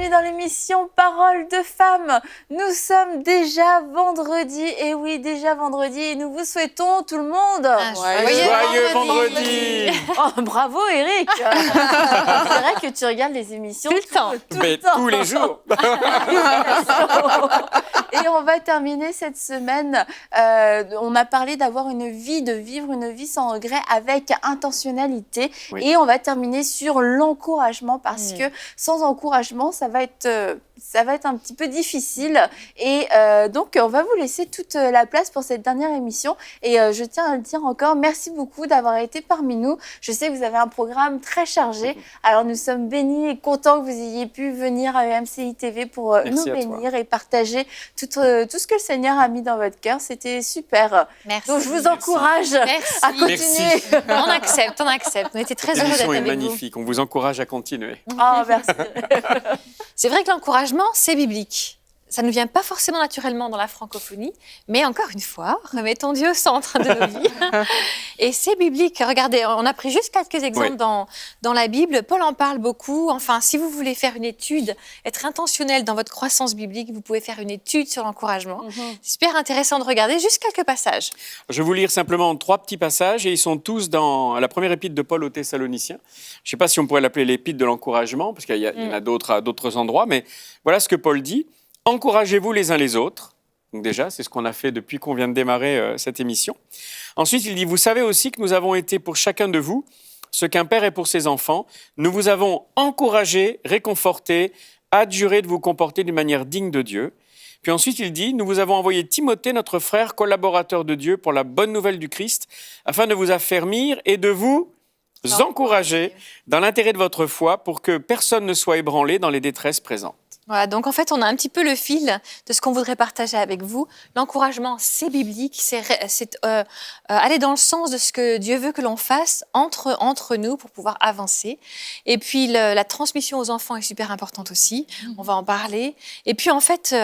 bienvenue dans l'émission Parole de femmes. Nous sommes déjà vendredi, et oui, déjà vendredi, et nous vous souhaitons tout le monde Joyeux vendredi. Oh, bravo Eric. C'est vrai que tu regardes les émissions tout le temps. Tous les jours. Et on va terminer cette semaine. On a parlé d'avoir une vie, de vivre une vie sans regret avec intentionnalité. Oui. Et on va terminer sur l'encouragement parce que sans encouragement, ça va être un petit peu difficile. Et donc, on va vous laisser toute la place pour cette dernière émission. Et je tiens à le dire encore, merci beaucoup d'avoir été parmi nous. Je sais que vous avez un programme très chargé. Alors, nous sommes bénis et contents que vous ayez pu venir à EMCI TV pour nous bénir et partager tout ce que le Seigneur a mis dans votre cœur. C'était super. Merci. Donc, je vous encourage à continuer. Merci. On accepte. On était très heureux d'être avec vous. L'émission est magnifique. On vous encourage à continuer. Oh, merci. C'est vrai que l'encouragement, c'est biblique. Ça ne vient pas forcément naturellement dans la francophonie, mais encore une fois, remettons Dieu au centre de nos vies. Et c'est biblique. Regardez, on a pris juste quelques exemples dans la Bible. Paul en parle beaucoup. Enfin, si vous voulez faire une étude, être intentionnel dans votre croissance biblique, vous pouvez faire une étude sur l'encouragement. C'est super intéressant de regarder juste quelques passages. Je vais vous lire simplement 3 petits passages et ils sont tous dans la première épître de Paul aux Thessaloniciens. Je ne sais pas si on pourrait l'appeler l'épître de l'encouragement, parce qu'il y en a d'autres à d'autres endroits, mais voilà ce que Paul dit. Encouragez-vous les uns les autres. Donc déjà, c'est ce qu'on a fait depuis qu'on vient de démarrer cette émission. Ensuite, il dit, vous savez aussi que nous avons été pour chacun de vous ce qu'un père est pour ses enfants. Nous vous avons encouragé, réconforté, adjuré de vous comporter d'une manière digne de Dieu. Puis ensuite, il dit, nous vous avons envoyé Timothée, notre frère, collaborateur de Dieu, pour la bonne nouvelle du Christ, afin de vous affermir et de vous encourager dans l'intérêt de votre foi pour que personne ne soit ébranlé dans les détresses présentes. Voilà, donc en fait, on a un petit peu le fil de ce qu'on voudrait partager avec vous. L'encouragement, c'est biblique, c'est aller dans le sens de ce que Dieu veut que l'on fasse entre nous pour pouvoir avancer. Et puis, la transmission aux enfants est super importante aussi. On va en parler. Et puis, en fait,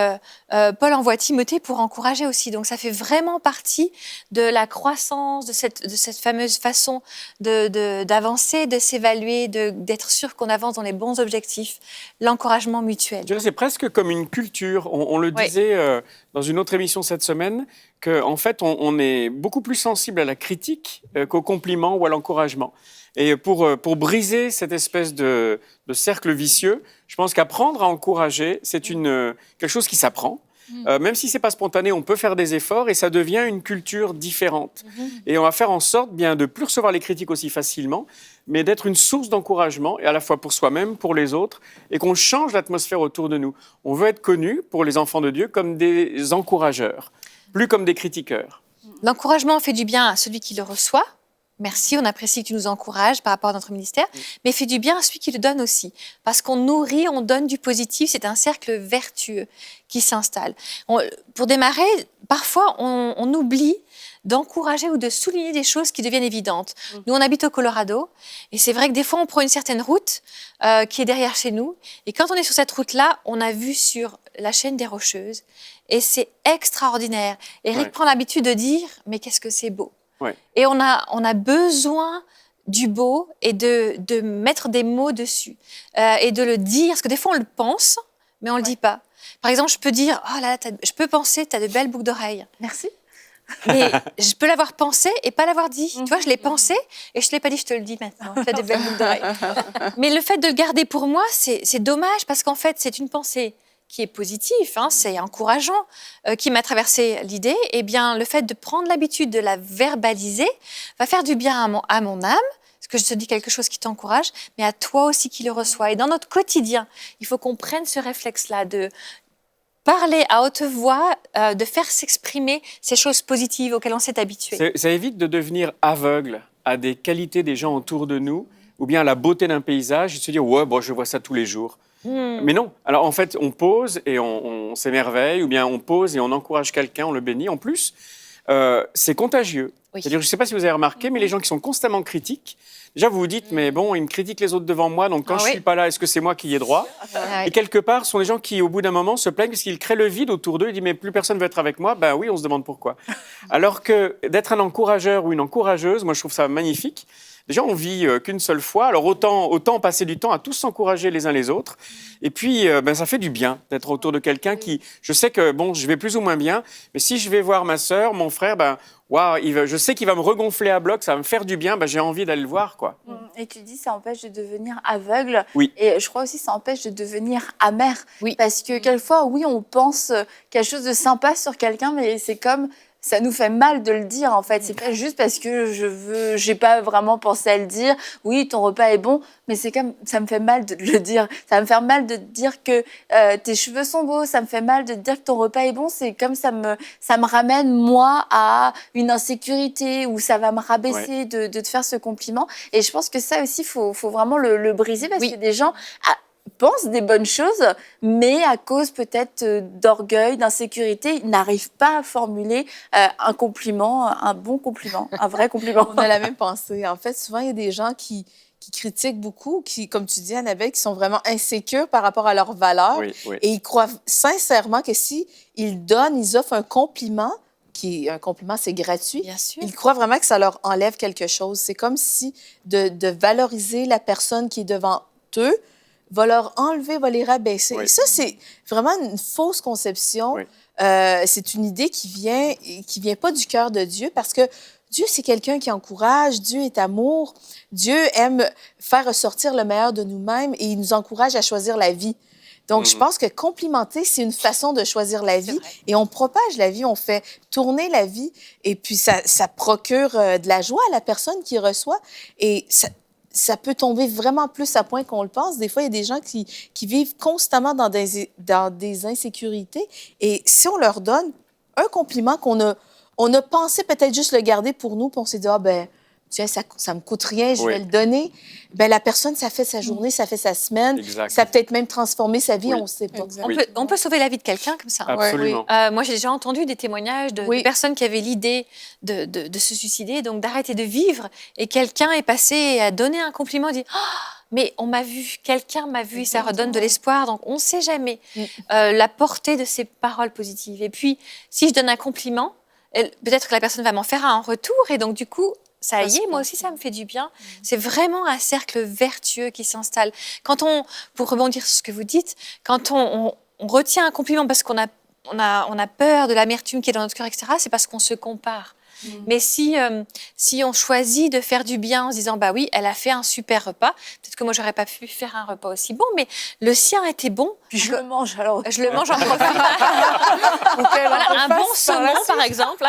Paul envoie Timothée pour encourager aussi. Donc, ça fait vraiment partie de la croissance, de cette fameuse façon d'avancer, de s'évaluer, d'être sûr qu'on avance dans les bons objectifs. L'encouragement mutuel. C'est presque comme une culture. On le disait dans une autre émission cette semaine, qu'en fait, on est beaucoup plus sensible à la critique qu'au compliment ou à l'encouragement. Et pour briser cette espèce de cercle vicieux, je pense qu'apprendre à encourager, c'est quelque chose qui s'apprend. Même si ce n'est pas spontané, on peut faire des efforts et ça devient une culture différente. Et on va faire en sorte bien de ne plus recevoir les critiques aussi facilement, mais d'être une source d'encouragement, et à la fois pour soi-même, pour les autres, et qu'on change l'atmosphère autour de nous. On veut être connus, pour les enfants de Dieu, comme des encourageurs, plus comme des critiqueurs. L'encouragement fait du bien à celui qui le reçoit. Merci, on apprécie que tu nous encourages par rapport à notre ministère, mais fait du bien à celui qui le donne aussi. Parce qu'on nourrit, on donne du positif, c'est un cercle vertueux qui s'installe. Pour démarrer, parfois, on oublie d'encourager ou de souligner des choses qui deviennent évidentes. Nous, on habite au Colorado, et c'est vrai que des fois, on prend une certaine route qui est derrière chez nous, et quand on est sur cette route-là, on a vu sur la chaîne des Rocheuses, et c'est extraordinaire. Eric prend l'habitude de dire, mais qu'est-ce que c'est beau. Et on a besoin du beau et de mettre des mots dessus et de le dire, parce que des fois on le pense, mais on ne le dit pas. Par exemple, je peux dire, oh là là, je peux penser, tu as de belles boucles d'oreilles. Merci. Mais je peux l'avoir pensé et pas l'avoir dit. Tu vois, je l'ai pensé et je ne l'ai pas dit, je te le dis maintenant. Tu as de belles boucles d'oreilles. Mais le fait de le garder pour moi, c'est dommage parce qu'en fait, c'est une pensée qui est positif, c'est encourageant, qui m'a traversé l'idée, eh bien, le fait de prendre l'habitude de la verbaliser va faire du bien à mon âme, parce que je te dis quelque chose qui t'encourage, mais à toi aussi qui le reçois. Et dans notre quotidien, il faut qu'on prenne ce réflexe-là de parler à haute voix, de faire s'exprimer ces choses positives auxquelles on s'est habitué. Ça évite de devenir aveugle à des qualités des gens autour de nous, ou bien à la beauté d'un paysage, et de se dire « ouais, bon, je vois ça tous les jours ». Mais non. Alors, en fait, on pose et on s'émerveille, ou bien on pose et on encourage quelqu'un, on le bénit. En plus, c'est contagieux. C'est-à-dire, je ne sais pas si vous avez remarqué, mais les gens qui sont constamment critiques, déjà, vous vous dites, mais bon, ils me critiquent les autres devant moi, donc quand je ne suis pas là, est-ce que c'est moi qui y ai droit ? Et quelque part, ce sont des gens qui, au bout d'un moment, se plaignent parce qu'ils créent le vide autour d'eux. Ils disent, mais plus personne ne veut être avec moi. Ben oui, on se demande pourquoi. Alors que d'être un encourageur ou une encourageuse, moi, je trouve ça magnifique. déjà, on vit qu'une seule fois. Alors, autant passer du temps à tous s'encourager les uns les autres. Et puis, ça fait du bien d'être autour de quelqu'un qui... Je sais que, je vais plus ou moins bien, mais si je vais voir ma sœur, mon frère, je sais qu'il va me regonfler à bloc, ça va me faire du bien, j'ai envie d'aller le voir, quoi. Et tu dis, ça empêche de devenir aveugle. Oui. Et je crois aussi, ça empêche de devenir amer. Oui. Parce que quelquefois, oui, on pense quelque chose de sympa sur quelqu'un, mais c'est comme... Ça nous fait mal de le dire, en fait. C'est pas juste parce que j'ai pas vraiment pensé à le dire. Oui, ton repas est bon, mais c'est comme, ça me fait mal de le dire. Ça me fait mal de te dire que tes cheveux sont beaux. Ça me fait mal de te dire que ton repas est bon. C'est comme ça me ramène, moi, à une insécurité où ça va me rabaisser de te faire ce compliment. Et je pense que ça aussi, faut vraiment le briser parce que des gens pensent des bonnes choses, mais à cause peut-être d'orgueil, d'insécurité, ils n'arrivent pas à formuler un compliment, un bon compliment, un vrai compliment. On a la même pensée. En fait, souvent, il y a des gens qui critiquent beaucoup, qui, comme tu dis, Annabelle, qui sont vraiment insécures par rapport à leurs valeurs. Oui. Et ils croient sincèrement que si ils offrent un compliment, un compliment, c'est gratuit. Bien sûr. Ils croient vraiment que ça leur enlève quelque chose. C'est comme si de valoriser la personne qui est devant eux va leur enlever, va les rabaisser. Oui. Et ça, c'est vraiment une fausse conception. Oui. C'est une idée qui vient pas du cœur de Dieu parce que Dieu, c'est quelqu'un qui encourage. Dieu est amour. Dieu aime faire ressortir le meilleur de nous-mêmes et il nous encourage à choisir la vie. Donc, je pense que complimenter, c'est une façon de choisir la vie. Et on propage la vie, on fait tourner la vie. Et puis, ça procure de la joie à la personne qui reçoit. Et ça peut tomber vraiment plus à point qu'on le pense. Des fois, il y a des gens qui vivent constamment dans des insécurités. Et si on leur donne un compliment qu'on a pensé peut-être juste le garder pour nous, puis on s'est dit, tiens, ça me coûte rien, je vais le donner. La personne, ça fait sa journée, ça fait sa semaine. Exact. Ça a peut-être même transformé sa vie, Oui. on ne sait pas. On peut sauver la vie de quelqu'un comme ça. Absolument. Moi, j'ai déjà entendu des témoignages de personnes qui avaient l'idée de se suicider, donc d'arrêter de vivre. Et quelqu'un est passé et a donné un compliment, dit mais on m'a vu, quelqu'un m'a vu, et ça redonne de l'espoir. Donc, on ne sait jamais la portée de ces paroles positives. Et puis, si je donne un compliment, peut-être que la personne va m'en faire un en retour. Et donc, du coup, ça y est, moi aussi, ça me fait du bien. C'est vraiment un cercle vertueux qui s'installe. Pour rebondir sur ce que vous dites, quand on retient un compliment parce qu'on a peur de l'amertume qui est dans notre cœur, etc., c'est parce qu'on se compare. Mais si on choisit de faire du bien en se disant, oui, elle a fait un super repas, peut-être que moi, j'aurais pas pu faire un repas aussi bon, mais le sien était bon. Puis je le mange alors. Je le mange en profite. Voilà, un bon saumon, par exemple.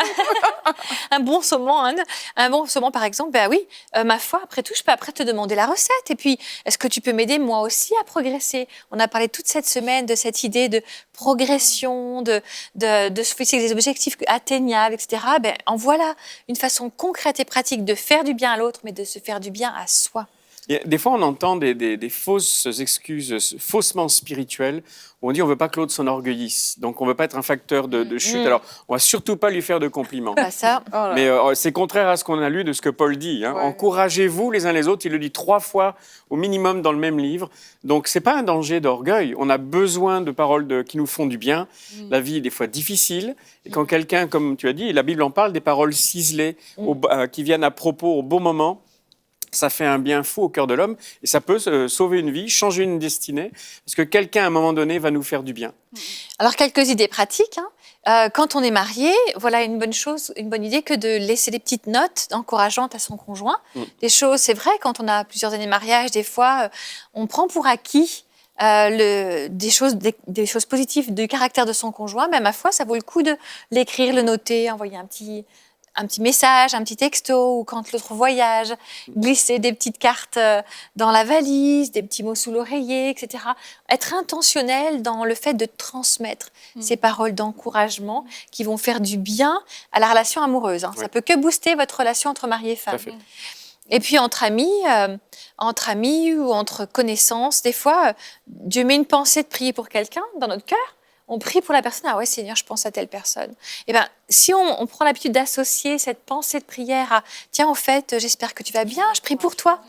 Un bon saumon, par exemple, oui, ma foi, après tout, je peux après te demander la recette. Et puis, est-ce que tu peux m'aider moi aussi à progresser? On a parlé toute cette semaine de cette idée de progression, de se fixer des objectifs atteignables, etc. En voilà une façon concrète et pratique de faire du bien à l'autre, mais de se faire du bien à soi. Et des fois, on entend des fausses excuses, faussement spirituelles, où on dit on ne veut pas que l'autre s'enorgueillisse. Donc, on ne veut pas être un facteur de chute. Alors, on ne va surtout pas lui faire de compliments. Ça. Mais c'est contraire à ce qu'on a lu de ce que Paul dit. Encouragez-vous les uns les autres. Il le dit 3 fois au minimum dans le même livre. Donc, ce n'est pas un danger d'orgueil. On a besoin de paroles qui nous font du bien. La vie est des fois difficile. Et quand quelqu'un, comme tu as dit, la Bible en parle, des paroles ciselées qui viennent à propos au bon moment, ça fait un bien fou au cœur de l'homme et ça peut sauver une vie, changer une destinée, parce que quelqu'un, à un moment donné, va nous faire du bien. Alors, quelques idées pratiques. Quand on est marié, voilà une bonne idée que de laisser des petites notes encourageantes à son conjoint. Des choses, c'est vrai, quand on a plusieurs années de mariage, des fois, on prend pour acquis des choses positives du caractère de son conjoint, mais à ma foi, ça vaut le coup de l'écrire, le noter, envoyer un petit message, un petit texto, ou quand l'autre voyage, glisser des petites cartes dans la valise, des petits mots sous l'oreiller, etc. Être intentionnel dans le fait de transmettre ces paroles d'encouragement qui vont faire du bien à la relation amoureuse. Ça peut que booster votre relation entre mari et femme. Et puis entre amis ou entre connaissances, des fois, Dieu met une pensée de prier pour quelqu'un dans notre cœur. On prie pour la personne, ah ouais Seigneur, je pense à telle personne. Et si on prend l'habitude d'associer cette pensée de prière à, tiens, en fait, j'espère que tu vas bien, je prie pour toi.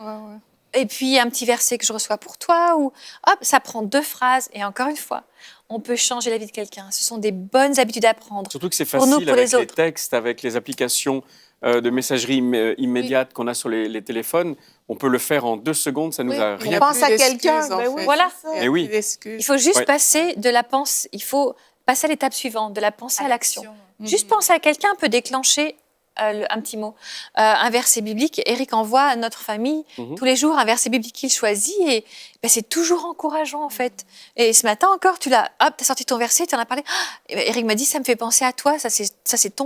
Et puis un petit verset que je reçois pour toi, ou hop, ça prend 2 phrases. Et encore une fois, on peut changer la vie de quelqu'un. Ce sont des bonnes habitudes à prendre. Surtout que c'est pour nous, facile pour avec les les autres. textes, avec les applications de messagerie immédiate qu'on a sur les téléphones, on peut le faire en 2 secondes, ça nous a On rien pense à plus quelqu'un. d'excuses, en Ben oui, fait. Voilà. c'est ça. Mais oui. Il faut juste Ouais. passer de la pensée, il faut passer à l'étape suivante, de la pensée à l'action. Juste penser à quelqu'un peut déclencher un petit mot, un verset biblique. Eric envoie à notre famille tous les jours un verset biblique qu'il choisit et ben, c'est toujours encourageant en fait. Et ce matin encore, tu as sorti ton verset, tu en as parlé. Et ben, Eric m'a dit, ça me fait penser à toi, ça c'est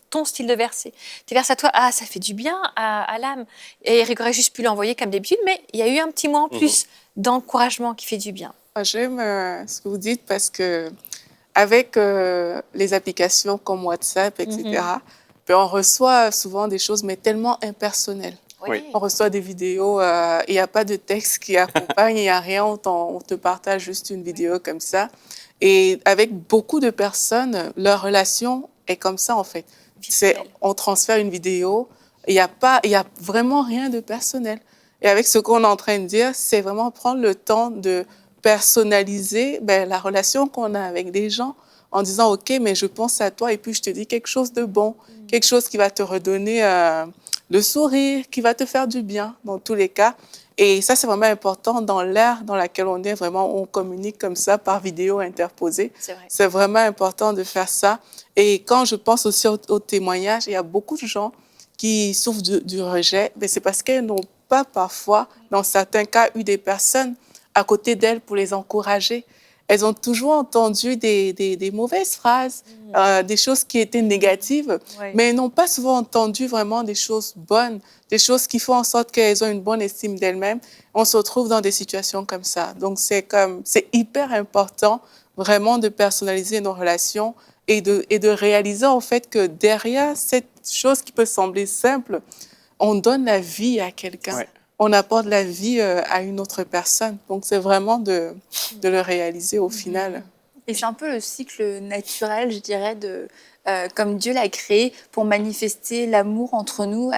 ton style de verset. Tes versets à toi, ça fait du bien à l'âme. Et Eric aurait juste pu l'envoyer comme d'habitude, mais il y a eu un petit mot en plus d'encouragement qui fait du bien. J'aime ce que vous dites parce que avec les applications comme WhatsApp, etc., ben, on reçoit souvent des choses, mais tellement impersonnelles. Oui. On reçoit des vidéos, il n'y a pas de texte qui accompagne, il n'y a rien, on te partage juste une vidéo comme ça. Et avec beaucoup de personnes, leur relation est comme ça, en fait. On transfère une vidéo, il n'y a vraiment rien de personnel. Et avec ce qu'on est en train de dire, c'est vraiment prendre le temps de personnaliser la relation qu'on a avec des gens en disant, OK, mais je pense à toi et puis je te dis quelque chose de bon, quelque chose qui va te redonner le sourire, qui va te faire du bien dans tous les cas. Et ça, c'est vraiment important dans l'ère dans laquelle on est. Vraiment, on communique comme ça par vidéo interposée. C'est vraiment important de faire ça. Et quand je pense aussi au témoignage, il y a beaucoup de gens qui souffrent du rejet. Mais c'est parce qu'elles n'ont pas parfois, dans certains cas, eu des personnes à côté d'elles pour les encourager. Elles ont toujours entendu des mauvaises phrases, des choses qui étaient négatives, mais elles n'ont pas souvent entendu vraiment des choses bonnes, des choses qui font en sorte qu'elles ont une bonne estime d'elles-mêmes. On se retrouve dans des situations comme ça. Donc, c'est hyper important vraiment de personnaliser nos relations et de réaliser en fait que derrière cette chose qui peut sembler simple, on donne la vie à quelqu'un. Ouais. On apporte la vie à une autre personne. Donc, c'est vraiment de le réaliser au final. Et c'est un peu le cycle naturel, je dirais, comme Dieu l'a créé pour manifester l'amour entre nous,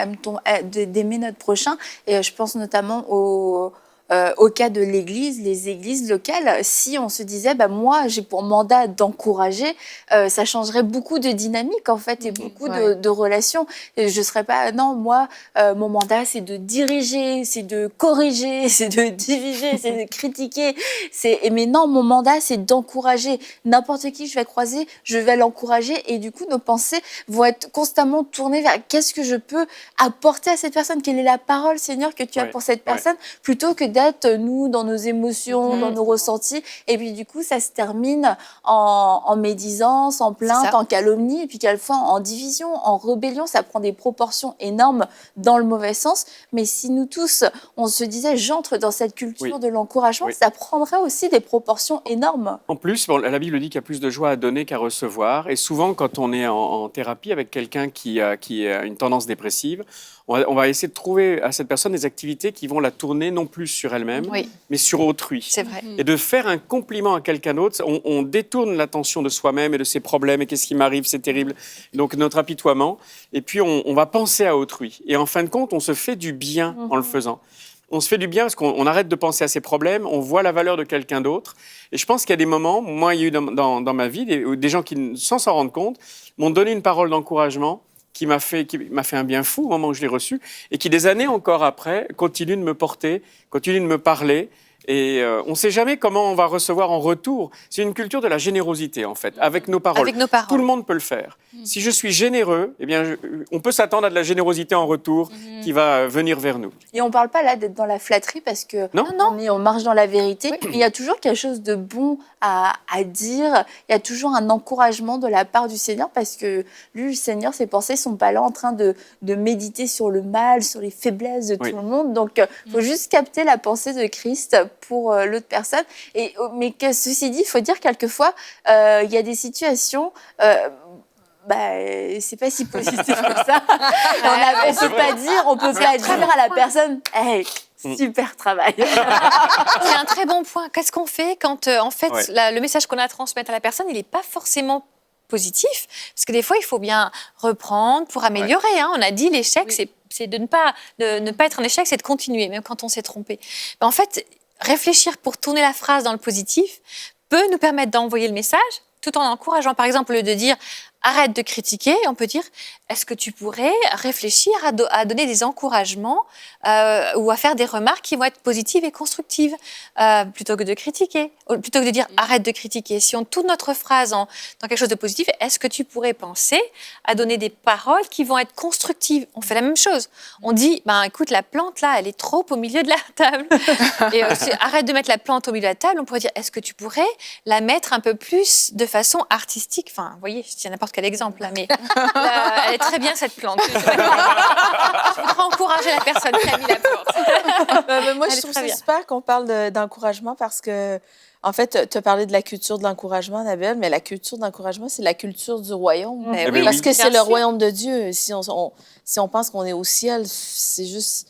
d'aimer notre prochain. Et je pense notamment au cas de l'Église, les églises locales. Si on se disait, moi, j'ai pour mandat d'encourager, ça changerait beaucoup de dynamique, en fait, et beaucoup de relations. Et je ne serais pas, non, moi, mon mandat, c'est de diriger, c'est de corriger, c'est de diviser, c'est de critiquer. Mais non, mon mandat, c'est d'encourager. N'importe qui je vais croiser, je vais l'encourager. Et du coup, nos pensées vont être constamment tournées vers qu'est-ce que je peux apporter à cette personne, quelle est la parole, Seigneur, que tu as pour cette personne, plutôt que d'être nous dans nos émotions, dans nos ressentis. Et puis du coup, ça se termine en médisance, en plainte, en calomnie, et puis quelquefois en division, en rébellion. Ça prend des proportions énormes dans le mauvais sens. Mais si nous tous, on se disait, j'entre dans cette culture de l'encouragement, ça prendrait aussi des proportions énormes. En plus, la Bible dit qu'il y a plus de joie à donner qu'à recevoir. Et souvent, quand on est en thérapie avec quelqu'un qui a une tendance dépressive, on va essayer de trouver à cette personne des activités qui vont la tourner non plus sur elle-même, mais sur autrui. C'est vrai. Et de faire un compliment à quelqu'un d'autre, on détourne l'attention de soi-même et de ses problèmes et qu'est-ce qui m'arrive, c'est terrible. Donc notre apitoiement. Et puis on va penser à autrui. Et en fin de compte, on se fait du bien en le faisant. On se fait du bien parce qu'on arrête de penser à ses problèmes, on voit la valeur de quelqu'un d'autre. Et je pense qu'il y a des moments, moi, il y a eu dans ma vie des gens qui, sans s'en rendre compte, m'ont donné une parole d'encouragement qui m'a fait un bien fou au moment où je l'ai reçu et qui, des années encore après, continue de me porter, continue de me parler. Et on ne sait jamais comment on va recevoir en retour. C'est une culture de la générosité, en fait, avec nos paroles. Avec nos paroles. Tout le monde peut le faire. Si je suis généreux, eh bien, on peut s'attendre à de la générosité en retour qui va venir vers nous. Et on ne parle pas là d'être dans la flatterie parce que on marche dans la vérité. Il y a toujours quelque chose de bon à dire. Il y a toujours un encouragement de la part du Seigneur parce que lui, le Seigneur, ses pensées ne sont pas là en train de méditer sur le mal, sur les faiblesses de tout le monde. Donc, il faut juste capter la pensée de Christ pour l'autre personne. Mais ceci dit, il faut dire quelquefois, il y a des situations... c'est pas si positif que ça. On peut pas dire à la personne, hey, super travail. C'est un très bon point. Qu'est-ce qu'on fait quand, en fait, le message qu'on a à transmettre à la personne, il n'est pas forcément positif? Parce que des fois, il faut bien reprendre pour améliorer. On a dit l'échec, c'est de ne pas être un échec, c'est de continuer, même quand on s'est trompé. En fait, réfléchir pour tourner la phrase dans le positif peut nous permettre d'envoyer le message tout en encourageant, par exemple, de dire arrête de critiquer. On peut dire, est-ce que tu pourrais réfléchir à donner des encouragements ou à faire des remarques qui vont être positives et constructives plutôt que de critiquer, plutôt que de dire arrête de critiquer. Si on tourne notre phrase dans quelque chose de positif, est-ce que tu pourrais penser à donner des paroles qui vont être constructives? On fait la même chose. On dit, écoute, la plante là, elle est trop au milieu de la table. Et arrête de mettre la plante au milieu de la table. On pourrait dire, est-ce que tu pourrais la mettre un peu plus de façon artistique? Enfin, vous voyez, je tiens n'importe quel exemple là, mais elle est très bien cette plante. Je voudrais encourager la personne qui a mis la plante. Moi, je trouve ça super qu'on parle d'encouragement parce que, en fait, tu as parlé de la culture de l'encouragement, Annabelle, mais la culture de l'encouragement, c'est la culture du royaume. Parce que c'est le royaume de Dieu. Si on pense qu'on est au ciel, c'est juste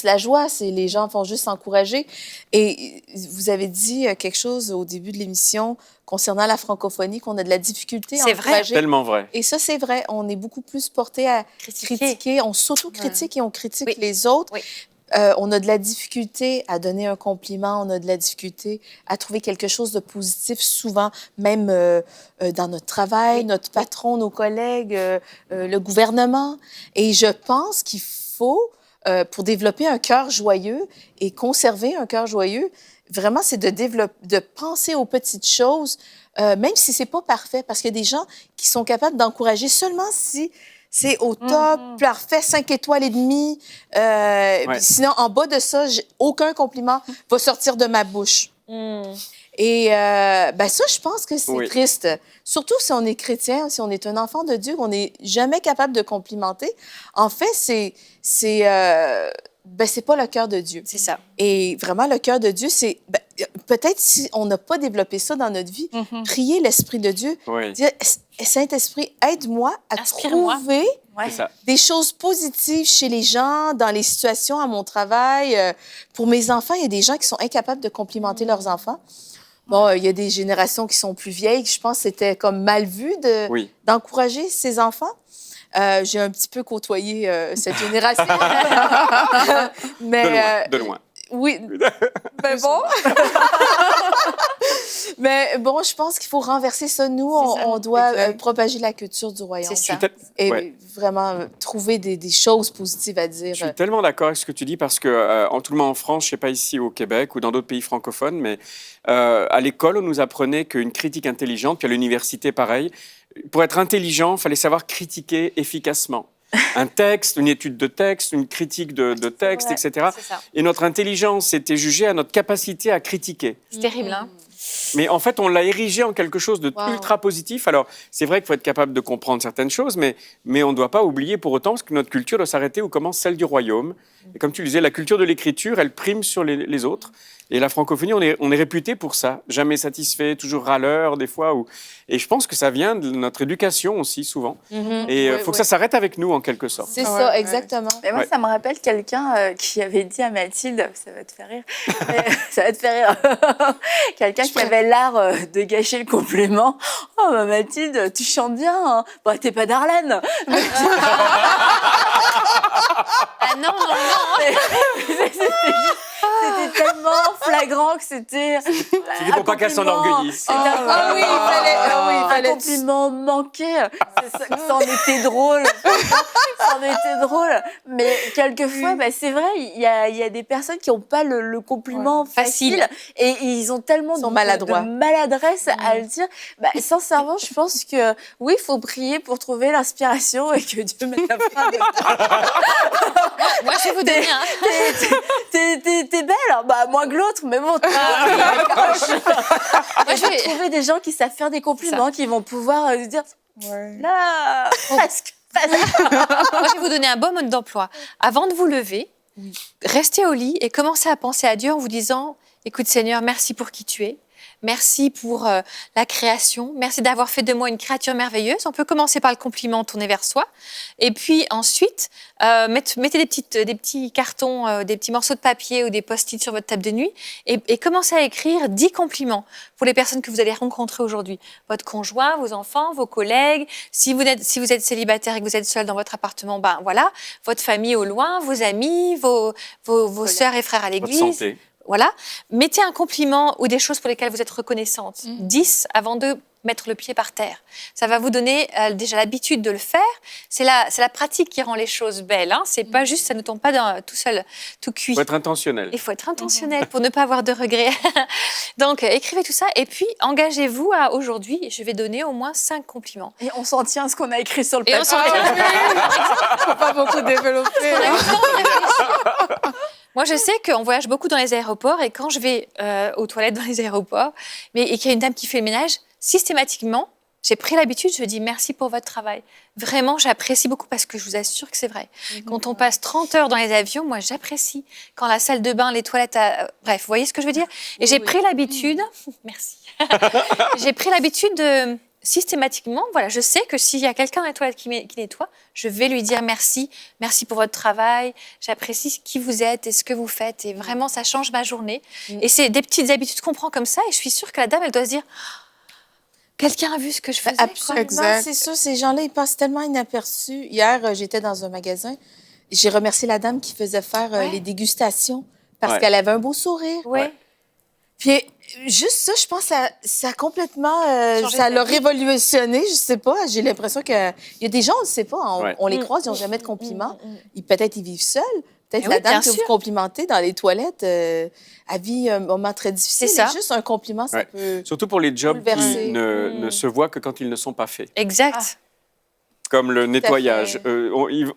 la joie. Les gens vont juste s'encourager. Et vous avez dit quelque chose au début de l'émission concernant la francophonie, qu'on a de la difficulté à encourager. C'est vrai. Tellement vrai. Et ça, c'est vrai. On est beaucoup plus porté à critiquer. On s'auto-critique et on critique les autres. Oui. On a de la difficulté à donner un compliment, on a de la difficulté à trouver quelque chose de positif, souvent, même dans notre travail, notre patron, nos collègues, le gouvernement. Et je pense qu'il faut, pour développer un cœur joyeux et conserver un cœur joyeux, vraiment, c'est de penser aux petites choses, même si c'est pas parfait, parce qu'il y a des gens qui sont capables d'encourager seulement si c'est au top, parfait, 5 étoiles et demie. Sinon, en bas de ça, aucun compliment va sortir de ma bouche. Et ça, je pense que c'est triste. Surtout si on est chrétien, si on est un enfant de Dieu, on n'est jamais capable de complimenter. En fait, c'est pas le cœur de Dieu. C'est ça. Et vraiment, le cœur de Dieu, c'est... peut-être si on n'a pas développé ça dans notre vie, prier l'Esprit de Dieu, dire « Saint-Esprit, aide-moi à trouver des choses positives chez les gens, dans les situations, à mon travail. Pour mes enfants, il y a des gens qui sont incapables de complimenter leurs enfants. Bon, il y a des générations qui sont plus vieilles, je pense que c'était comme mal vu d'encourager ses enfants. J'ai un petit peu côtoyé cette génération. Mais, de loin. Oui, mais bon. Mais bon, je pense qu'il faut renverser ça. Nous, on doit propager la culture du royaume. C'est ça. Et vraiment trouver des choses positives à dire. Je suis tellement d'accord avec ce que tu dis parce que, tout le monde en France, je ne sais pas ici au Québec ou dans d'autres pays francophones, mais à l'école, on nous apprenait qu'une critique intelligente, puis à l'université, pareil, pour être intelligent, il fallait savoir critiquer efficacement. Un texte, une étude de texte, une critique de texte, etc. Et notre intelligence était jugée à notre capacité à critiquer. C'est terrible, hein? Mais en fait, on l'a érigé en quelque chose d'ultra positif. Alors, c'est vrai qu'il faut être capable de comprendre certaines choses, mais on ne doit pas oublier pour autant parce que notre culture doit s'arrêter où commence celle du royaume. Et comme tu le disais, la culture de l'écriture, elle prime sur les autres. Et la francophonie, on est réputé pour ça. Jamais satisfait, toujours râleur, des fois. Et je pense que ça vient de notre éducation aussi, souvent. Et il faut que ça s'arrête avec nous, en quelque sorte. C'est ça, exactement. Mais moi, ça me rappelle quelqu'un qui avait dit à Mathilde, ça va te faire rire, ça va te faire rire, quelqu'un qui avait l'art de gâcher le compliment. « Oh, Mathilde, tu chantes bien, hein. Bah, t'es pas Darlene. » Ah non, non, non. C'était tellement flagrant que c'était... C'était pour pas qu'elle s'enorgueillisse. Il fallait un compliment manqué. Ça en était drôle. Ça en était drôle. Mais quelquefois, c'est vrai, il y a des personnes qui n'ont pas le compliment facile. Et ils ont tellement de maladresse à le dire. Sincèrement, je pense que oui, il faut prier pour trouver l'inspiration et que Dieu mette la phrase. Moi, je vais vous donner un... T'es belle, hein. Moins que l'autre, mais bon. Moi, je vais trouver des gens qui savent faire des compliments, qui vont pouvoir dire là, presque. Moi, je vais vous donner un bon mode d'emploi. Avant de vous lever, restez au lit et commencez à penser à Dieu en vous disant « Écoute Seigneur, merci pour qui tu es. Merci pour la création. Merci d'avoir fait de moi une créature merveilleuse. » On peut commencer par le compliment, tourner vers soi. Et puis ensuite, mettez des petits cartons, des petits morceaux de papier ou des post-it sur votre table de nuit et commencez à écrire 10 compliments pour les personnes que vous allez rencontrer aujourd'hui. Votre conjoint, vos enfants, vos collègues. Si vous êtes célibataire et que vous êtes seul dans votre appartement, voilà. Votre famille au loin, vos amis, vos sœurs et frères à l'église. Votre santé. Voilà, mettez un compliment ou des choses pour lesquelles vous êtes reconnaissante. 10 avant de mettre le pied par terre. Ça va vous donner déjà l'habitude de le faire. C'est la pratique qui rend les choses belles. Hein. C'est pas juste, ça ne tombe pas tout seul, tout cuit. Il faut être intentionnel. Il faut être intentionnel pour ne pas avoir de regrets. Donc, écrivez tout ça et puis engagez-vous à aujourd'hui, je vais donner au moins 5 compliments. Et on s'en tient à ce qu'on a écrit sur le Et on papier. s'en Faut pas beaucoup développer. hein. Moi, je sais qu'on voyage beaucoup dans les aéroports et quand je vais aux toilettes dans les aéroports et qu'il y a une dame qui fait le ménage, systématiquement, j'ai pris l'habitude, je dis merci pour votre travail. Vraiment, j'apprécie beaucoup parce que je vous assure que c'est vrai. Quand on passe 30 heures dans les avions, moi, j'apprécie. Quand la salle de bain, les toilettes, bref, vous voyez ce que je veux dire? Et j'ai pris l'habitude, merci, j'ai pris l'habitude de systématiquement, voilà, je sais que s'il y a quelqu'un dans les toilettes qui nettoie, je vais lui dire merci, merci pour votre travail, j'apprécie qui vous êtes et ce que vous faites et vraiment, ça change ma journée. Et c'est des petites habitudes qu'on prend comme ça et je suis sûre que la dame, elle doit se dire quelqu'un a vu ce que je faisais. Absolument, Exact. c'est sûr. Ces gens-là, ils passent tellement inaperçus. Hier, j'étais dans un magasin. J'ai remercié la dame qui faisait faire les dégustations parce Ouais. qu'elle avait un beau sourire. Oui. Ouais. Puis juste ça, je pense que ça a complètement... Changé ça ta l'a vie. révolutionné, je sais pas. J'ai l'impression qu'il y a des gens, on ne sait pas. Ouais. On les croise, ils n'ont jamais de compliments. Peut-être ils vivent seuls. Peut-être Eh la oui, dame bien que vous sûr. complimentez dans les toilettes, elle vit un moment très difficile. C'est ça. Et juste un compliment, ça Ouais. peut... Surtout pour les jobs qui Bouleversé. ne se voient que quand ils ne sont pas faits. Exact. Comme le nettoyage. fait.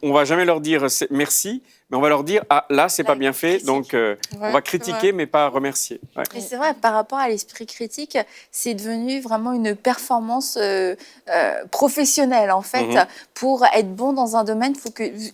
On va jamais leur dire merci, mais on va leur dire là c'est pas Là, bien fait, critique. donc on Ouais, va c'est critiquer vrai. mais pas remercier. Ouais. Et c'est vrai, par rapport à l'esprit critique, c'est devenu vraiment une performance professionnelle, en fait. Mhm. Pour être bon dans un domaine,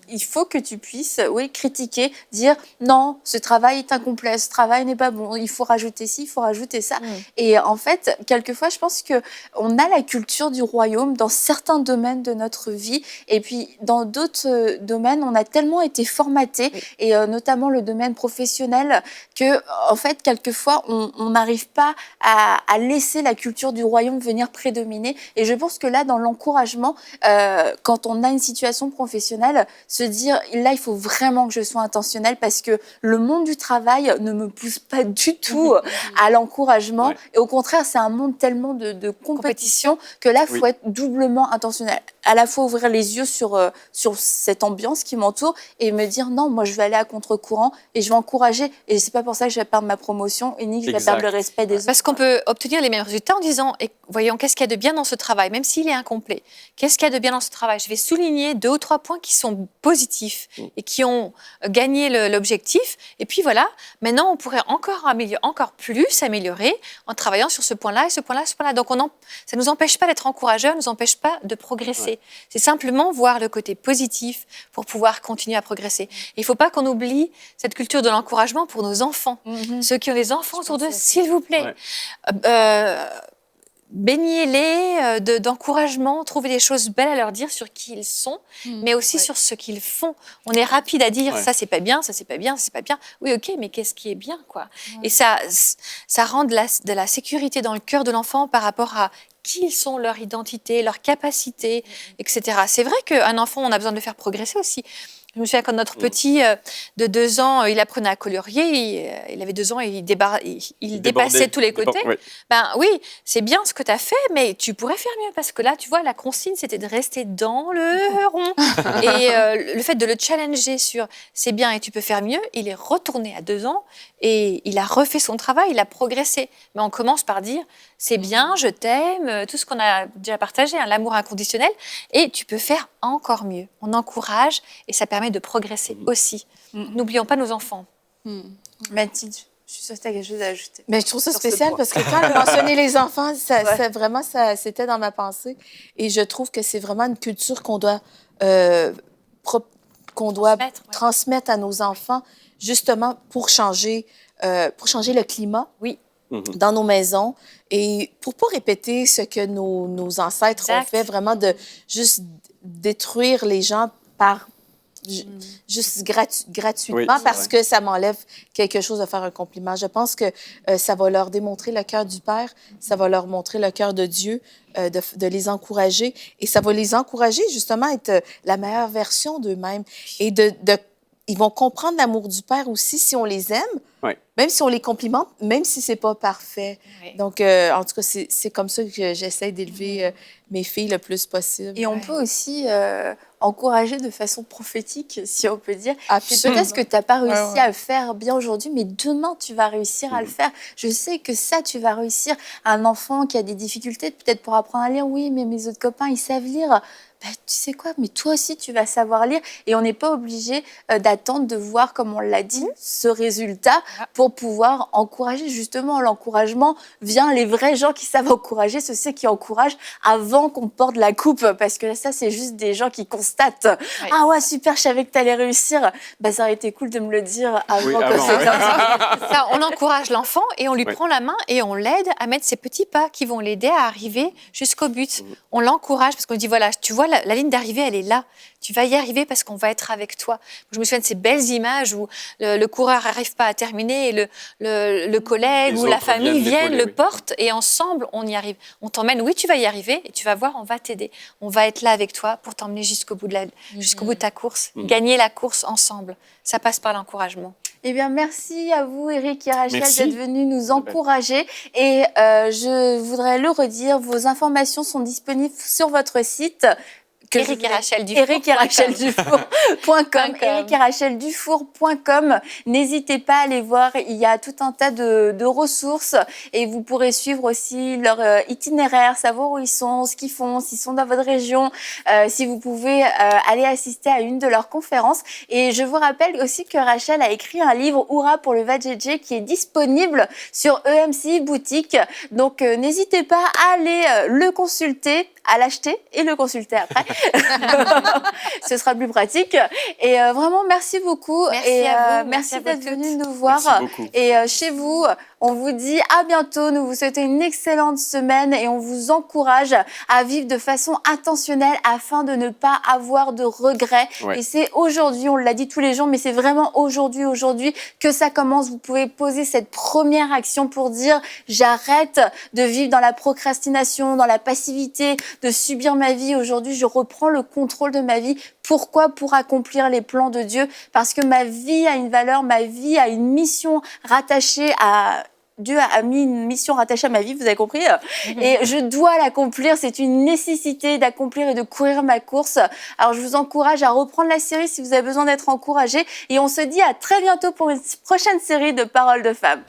il faut que tu puisses, oui, critiquer, dire non, ce travail est incomplet, ce travail n'est pas bon, il faut rajouter ci, il faut rajouter ça. Et en fait, quelquefois, je pense qu'on a la culture du royaume dans certains domaines de notre vie, et puis dans d'autres domaines, on a tellement été formaté, et notamment le domaine professionnel, que en fait, quelquefois, on n'arrive pas à laisser la culture du royaume venir prédominer. Et je pense que là, dans l'encouragement, quand on a une situation professionnelle, se dire là, il faut vraiment que je sois intentionnelle parce que le monde du travail ne me pousse pas du tout à l'encouragement. Ouais. Et au contraire, c'est un monde tellement de compétition que là, il faut Oui. être doublement intentionnel. À la fois ouvrir les yeux sur cette ambiance qui m'entoure et me dire non, moi, je vais aller à contre-courant et je vais encourager. Et c'est pas pour ça que je vais perdre ma promotion et ni que je vais Exact. perdre le respect des autres. Parce qu'on peut obtenir les mêmes résultats en disant, voyons, qu'est-ce qu'il y a de bien dans ce travail, même s'il est incomplet. Qu'est-ce qu'il y a de bien dans ce travail? Je vais souligner 2 ou 3 points qui sont positifs et qui ont gagné l'objectif. Et puis voilà, maintenant, on pourrait encore plus améliorer en travaillant sur ce point-là et ce point-là, ce point-là. Donc, ça ne nous empêche pas d'être encourageurs, ne nous empêche pas de progresser. C'est simplement voir le côté positif pour pouvoir continuer à progresser. Et il ne faut pas qu'on oublie cette culture de l'encouragement pour nos enfants. Ceux qui ont des enfants autour d'eux, s'il vous plaît, baignez-les d'encouragement, trouvez des choses belles à leur dire sur qui ils sont, mais aussi sur ce qu'ils font. On est rapide à dire ça c'est pas bien, ça c'est pas bien, ça c'est pas bien. Oui, ok, mais qu'est-ce qui est bien, quoi? Et ça rend de la sécurité dans le cœur de l'enfant par rapport à qui ils sont, leur identité, leur capacité, etc. C'est vrai qu'un enfant, on a besoin de le faire progresser aussi. Je me souviens quand notre petit de 2 ans, il apprenait à colorier, il avait 2 ans et il dépassait tous les côtés. Oui. Ben oui, c'est bien ce que tu as fait, mais tu pourrais faire mieux parce que là, tu vois, la consigne, c'était de rester dans le rond. Et le fait de le challenger sur c'est bien et tu peux faire mieux, il est retourné à 2 ans et il a refait son travail, il a progressé. Mais on commence par dire c'est bien, je t'aime, tout ce qu'on a déjà partagé, hein, l'amour inconditionnel, et tu peux faire encore mieux. On encourage et ça permet de progresser aussi. N'oublions pas nos enfants. Mathilde, je suis sûre que tu as quelque chose à ajouter. Mais je trouve ça Sur ce spécial point. parce que quand elle a mentionné les enfants, ça, c'était dans ma pensée. Et je trouve que c'est vraiment une culture qu'on doit, transmettre à nos enfants, justement pour changer le climat dans nos maisons et pour pas répéter ce que nos ancêtres ont fait, vraiment de juste détruire les gens par juste gratuitement parce que ça m'enlève quelque chose de faire un compliment. Je pense que ça va leur démontrer le cœur du Père, ça va leur montrer le cœur de Dieu, de les encourager et ça va les encourager justement à être la meilleure version d'eux-mêmes et ils vont comprendre l'amour du Père aussi si on les aime. Ouais. même si on les complimente, même si c'est pas parfait. Oui. Donc, en tout cas, c'est comme ça que j'essaie d'élever mes filles le plus possible. Et on peut aussi encourager de façon prophétique, si on peut dire. C'est Absolument. peut-être que tu n'as pas réussi Ouais, ouais. à le faire bien aujourd'hui, mais demain, tu vas réussir à le faire. Je sais que ça, tu vas réussir. Un enfant qui a des difficultés, peut-être pour apprendre à lire, oui, mais mes autres copains, ils savent lire. Ben, tu sais quoi, mais toi aussi, tu vas savoir lire. Et on n'est pas obligé d'attendre de voir, comme on l'a dit, ce résultat pour pouvoir encourager. Justement, l'encouragement vient, les vrais gens qui savent encourager, c'est ceux qui encouragent avant qu'on porte la coupe. Parce que ça, c'est juste des gens qui constatent. Ouais. Ah ouais, super, je savais que tu allais réussir. Ben, ça aurait été cool de me le dire avant Oui, que avant, c'est ouais. Ça, on encourage l'enfant et on lui Ouais. prend la main et on l'aide à mettre ses petits pas qui vont l'aider à arriver jusqu'au but. On l'encourage parce qu'on lui dit, voilà, tu vois, la ligne d'arrivée, elle est là. Tu vas y arriver parce qu'on va être avec toi. Je me souviens de ces belles images où le coureur n'arrive pas à terminer et le collègue Les ou la autres famille viennent viennent, l'épauler, le oui. portent et ensemble, on y arrive. On t'emmène, oui, tu vas y arriver et tu vas voir, on va t'aider. On va être là avec toi pour t'emmener jusqu'au bout de ta course. Gagner la course ensemble. Ça passe par l'encouragement. Eh bien, merci à vous, Eric et Rachel, Merci. d'être venus nous encourager. Et je voudrais le redire, vos informations sont disponibles sur votre site. Eric et Rachel Dufour. Eric et Rachel Dufour.com. Eric et Rachel Dufour.com. N'hésitez pas à aller voir, il y a tout un tas de ressources et vous pourrez suivre aussi leur itinéraire, savoir où ils sont, ce qu'ils font, s'ils sont dans votre région, si vous pouvez aller assister à une de leurs conférences. Et je vous rappelle aussi que Rachel a écrit un livre Hourra pour le Vajayjay qui est disponible sur EMCI Boutique. Donc n'hésitez pas à aller le consulter, à l'acheter et le consulter après. Ce sera plus pratique. Et vraiment, merci beaucoup. Merci et à vous. merci Merci à vous d'être venus toutes. nous voir. Merci beaucoup. Et chez vous, on vous dit à bientôt. Nous vous souhaitons une excellente semaine et on vous encourage à vivre de façon intentionnelle afin de ne pas avoir de regrets. Ouais. Et c'est aujourd'hui, on l'a dit tous les jours, mais c'est vraiment aujourd'hui que ça commence. Vous pouvez poser cette première action pour dire j'arrête de vivre dans la procrastination, dans la passivité, de subir ma vie. Aujourd'hui, je reprends le contrôle de ma vie. Pourquoi? Pour accomplir les plans de Dieu. Parce que ma vie a une valeur, ma vie a une mission rattachée à... Dieu a mis une mission rattachée à ma vie, vous avez compris? Et je dois l'accomplir, c'est une nécessité d'accomplir et de courir ma course. Alors je vous encourage à reprendre la série si vous avez besoin d'être encouragé. Et on se dit à très bientôt pour une prochaine série de Paroles de femmes.